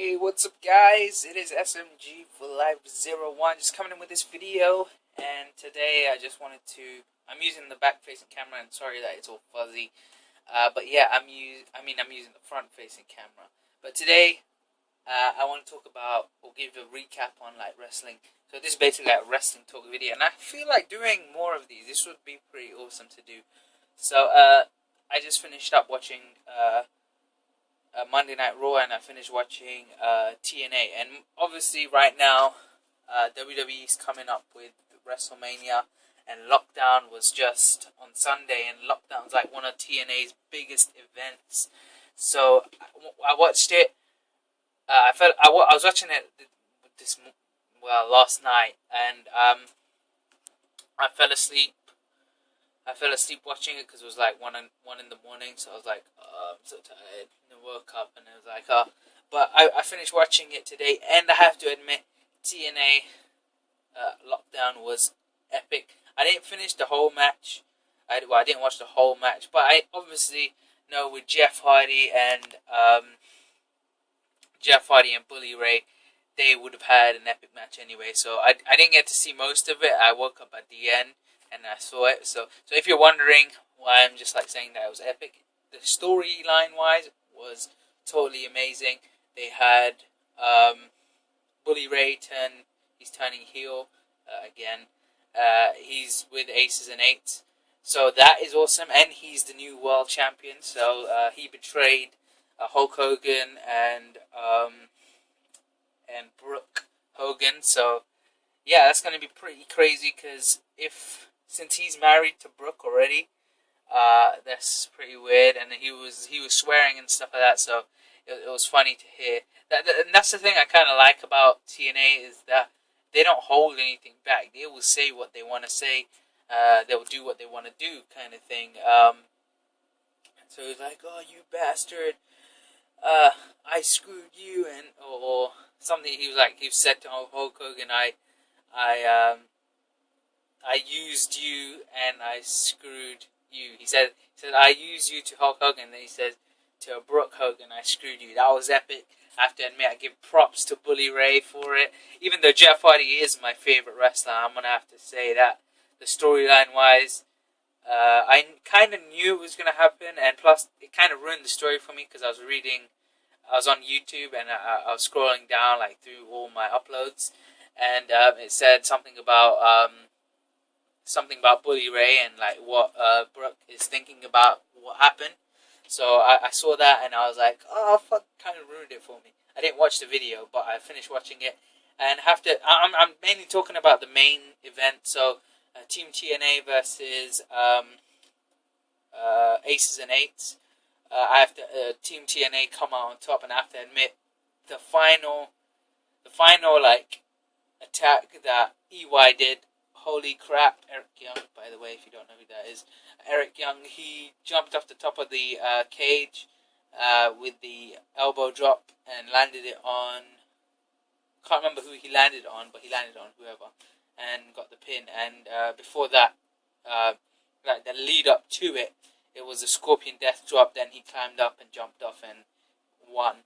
Hey, what's up guys? It is SMG for Live 01 just coming in with this video, and today I just wanted to, I'm using the back facing camera and sorry that it's all fuzzy, but yeah, I'm using the front facing camera. But today I want to talk about, or give a recap on like wrestling. So this is basically like a wrestling talk video, and I feel like doing more of these. This would be pretty awesome to do. So I just finished up watching Monday Night Raw, and I finished watching TNA. And obviously, right now, WWE is coming up with WrestleMania, and Lockdown was just on Sunday, and Lockdown's like one of TNA's biggest events. So I watched it. I was watching it last night, and I fell asleep. I fell asleep watching it because it was like 1 in the morning, so I was like, I'm so tired. And I woke up and I was like, but I finished watching it today, and I have to admit, TNA Lockdown was epic. I didn't finish the whole match. I didn't watch the whole match, but I obviously know with Jeff Hardy and Bully Ray, they would have had an epic match anyway. So I didn't get to see most of it. I woke up at the end and I saw it. So if you're wondering why I'm just like saying that it was epic, the storyline wise was totally amazing. They had Bully Ray he's turning heel again. He's with Aces and Eights, so that is awesome, and he's the new world champion. So he betrayed Hulk Hogan and Brooke Hogan. So yeah, that's gonna be pretty crazy because since he's married to Brooke already, that's pretty weird. And he was swearing and stuff like that. So it was funny to hear that. And that's the thing I kind of like about TNA is that they don't hold anything back. They will say what they want to say. They will do what they want to do, kind of thing. So he's like, "Oh, you bastard! I screwed you," or something. He said to Hulk Hogan, I used you and I screwed you. He said I used you to Hulk Hogan. Then he said to Brooke Hogan, I screwed you. That was epic. I have to admit, I give props to Bully Ray for it. Even though Jeff Hardy is my favorite wrestler, I'm gonna have to say that the storyline wise, I kind of knew it was gonna happen, and plus it kind of ruined the story for me because I was on YouTube and I was scrolling down like through all my uploads, and it said something about Bully Ray and like what Brooke is thinking about what happened. So I saw that and I was like, oh fuck, kind of ruined it for me. I didn't watch the video, but I finished watching it, and I'm mainly talking about the main event. So Team TNA versus Aces and Eights. I have to Team TNA come out on top, and I have to admit the final like attack that EY did. Holy crap! Eric Young, by the way, if you don't know who that is, Eric Young, he jumped off the top of the cage with the elbow drop and landed it on. Can't remember who he landed on, but he landed on whoever and got the pin. And before that, like the lead up to it, it was a Scorpion Death Drop. Then he climbed up and jumped off and won.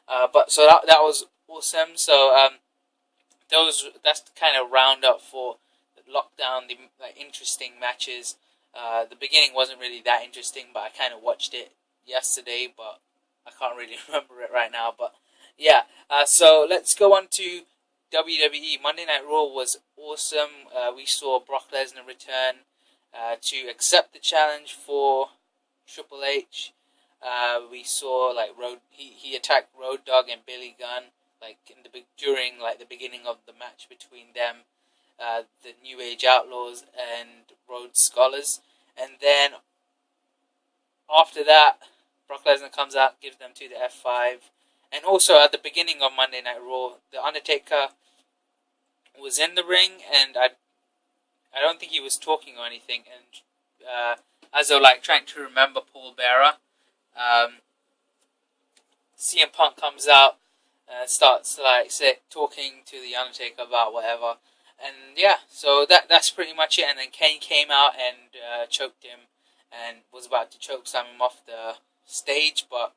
But so that was awesome. So that's the kind of roundup for Lockdown, the interesting matches. The beginning wasn't really that interesting, but I kind of watched it yesterday, but I can't really remember it right now. But yeah, so let's go on to WWE. Monday Night Raw was awesome. We saw Brock Lesnar return to accept the challenge for Triple H. We saw like he attacked Road Dogg and Billy Gunn like during like the beginning of the match between them. The New Age Outlaws and Rhodes Scholars, and then after that, Brock Lesnar comes out, gives them to the F5, and also at the beginning of Monday Night Raw, the Undertaker was in the ring, and I don't think he was talking or anything, and as though like trying to remember Paul Bearer, CM Punk comes out, starts like talking to the Undertaker about whatever. And yeah, so that's pretty much it. And then Kane came out and choked him, and was about to choke him off the stage, but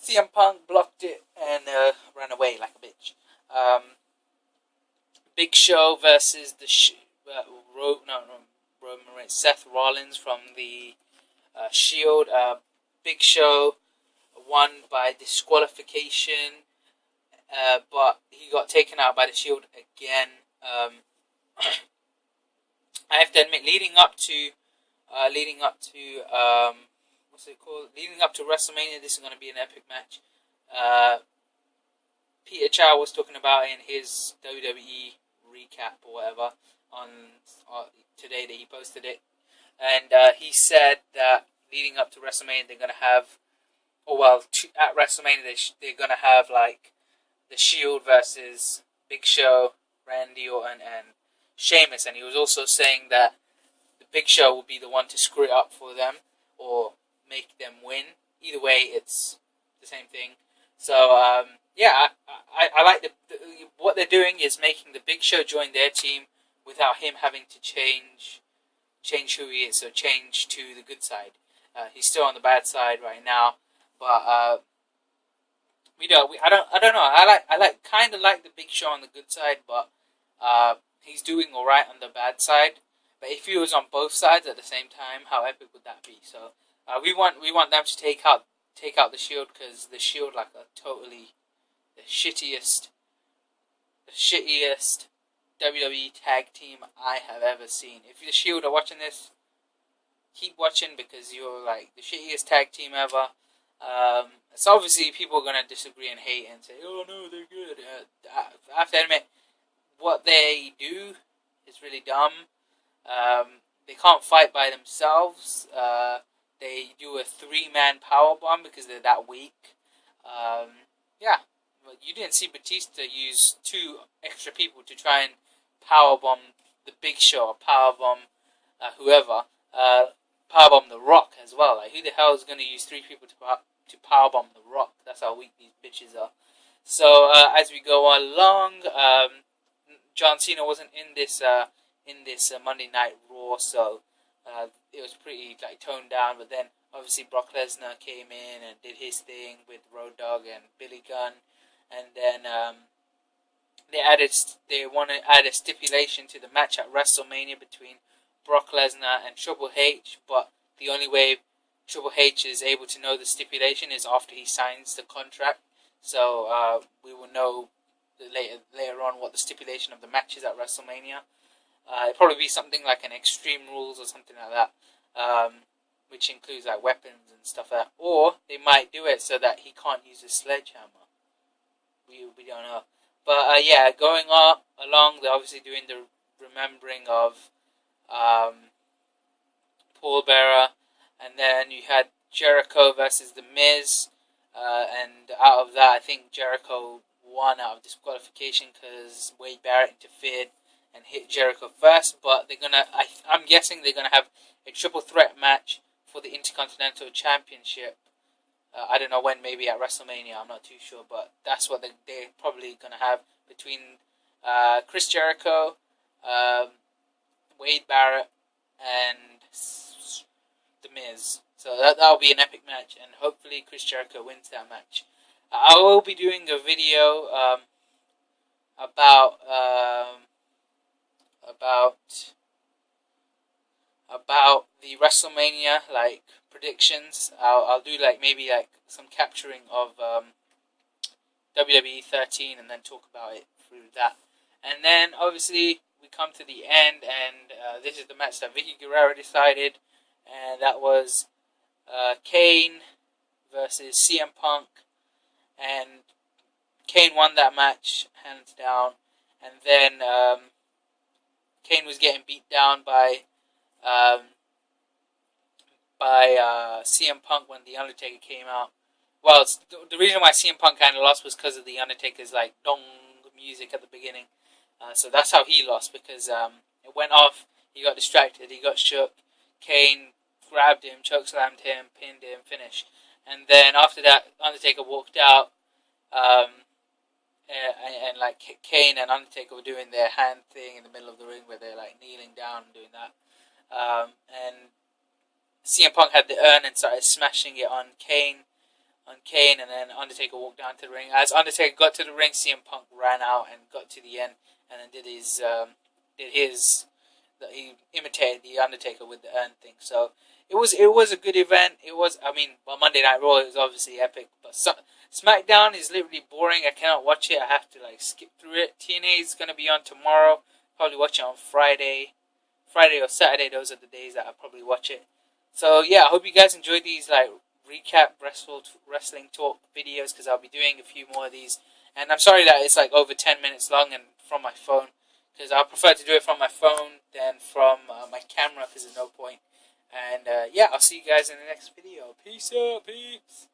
CM Punk blocked it and ran away like a bitch. Big Show versus Roman Reigns, Seth Rollins from the Shield. Big Show won by disqualification, but he got taken out by the Shield again. I have to admit, leading up to what's it called? Leading up to WrestleMania, this is going to be an epic match. Peter Chow was talking about in his WWE recap or whatever on today that he posted it, and he said that leading up to WrestleMania they're going to have, at WrestleMania they're going to have like the Shield versus Big Show, Randy Orton, and Sheamus, and he was also saying that the Big Show will be the one to screw it up for them or make them win. Either way, it's the same thing. So yeah, I like what they're doing is making the Big Show join their team without him having to change who he is, so change to the good side. He's still on the bad side right now, but I don't know. I kind of like the Big Show on the good side, but he's doing all right on the bad side. But if he was on both sides at the same time, how epic would that be? So we want them to take out the Shield, because the Shield like a totally the shittiest WWE tag team I have ever seen. If the Shield are watching this, keep watching, because you're like the shittiest tag team ever. So obviously people are gonna disagree and hate and say, "Oh no, they're good." I have to admit, what they do is really dumb. They can't fight by themselves. They do a 3-man power bomb because they're that weak. Yeah, well, you didn't see Batista use 2 extra people to try and power bomb the Big Show, or power bomb whoever. Power bomb The Rock as well. Like, who the hell is going to use 3 people to power bomb The Rock? That's how weak these bitches are. So as we go along, John Cena wasn't in this Monday Night Raw, so it was pretty like toned down. But then obviously Brock Lesnar came in and did his thing with Road Dogg and Billy Gunn, and then they want to add a stipulation to the match at WrestleMania between Brock Lesnar and Triple H. But the only way Triple H is able to know the stipulation is after he signs the contract. So we will know later on what the stipulation of the match is at WrestleMania. It'll probably be something like an Extreme Rules or something like that, which includes like weapons and stuff like that. Or they might do it so that he can't use a sledgehammer. We don't know. But yeah, going along, they're obviously doing the remembering of Paul Bearer, and then you had Jericho versus The Miz, and out of that, I think Jericho won out of disqualification because Wade Barrett interfered and hit Jericho first. But I'm guessing they're gonna have a triple threat match for the Intercontinental Championship. I don't know when, maybe at WrestleMania, I'm not too sure, but that's what they're probably gonna have between Chris Jericho, Wade Barrett, and The Miz. So that'll be an epic match, and hopefully Chris Jericho wins that match. I will be doing a video about the WrestleMania like predictions. I'll do like maybe like some capturing of WWE 13 and then talk about it through that. And then obviously we come to the end, and this is the match that Vicky Guerrero decided, and that was Kane versus CM Punk, and Kane won that match hands down. And then Kane was getting beat down by CM Punk when The Undertaker came out. Well, the reason why CM Punk kind of lost was because of The Undertaker's like dong music at the beginning. So that's how he lost, because it went off, he got distracted, he got shook, Kane grabbed him, chokeslammed him, pinned him, finished. And then after that, Undertaker walked out, and like Kane and Undertaker were doing their hand thing in the middle of the ring where they're like kneeling down and doing that. And CM Punk had the urn and started smashing it on Kane, on Kane, and then Undertaker walked down to the ring. As Undertaker got to the ring, CM Punk ran out and got to the end, and then he imitated the Undertaker with the urn thing. So it was a good event. It was, I mean, well, Monday Night Raw is obviously epic, but SmackDown is literally boring. I cannot watch it. I have to like skip through it. TNA is gonna be on tomorrow. Probably watch it on Friday or Saturday. Those are the days that I'll probably watch it. So yeah, I hope you guys enjoyed these like recap wrestling talk videos, because I'll be doing a few more of these. And I'm sorry that it's like over 10 minutes long and from my phone, because I prefer to do it from my phone than from my camera, because there's no point. And yeah, I'll see you guys in the next video. Peace out, peeps.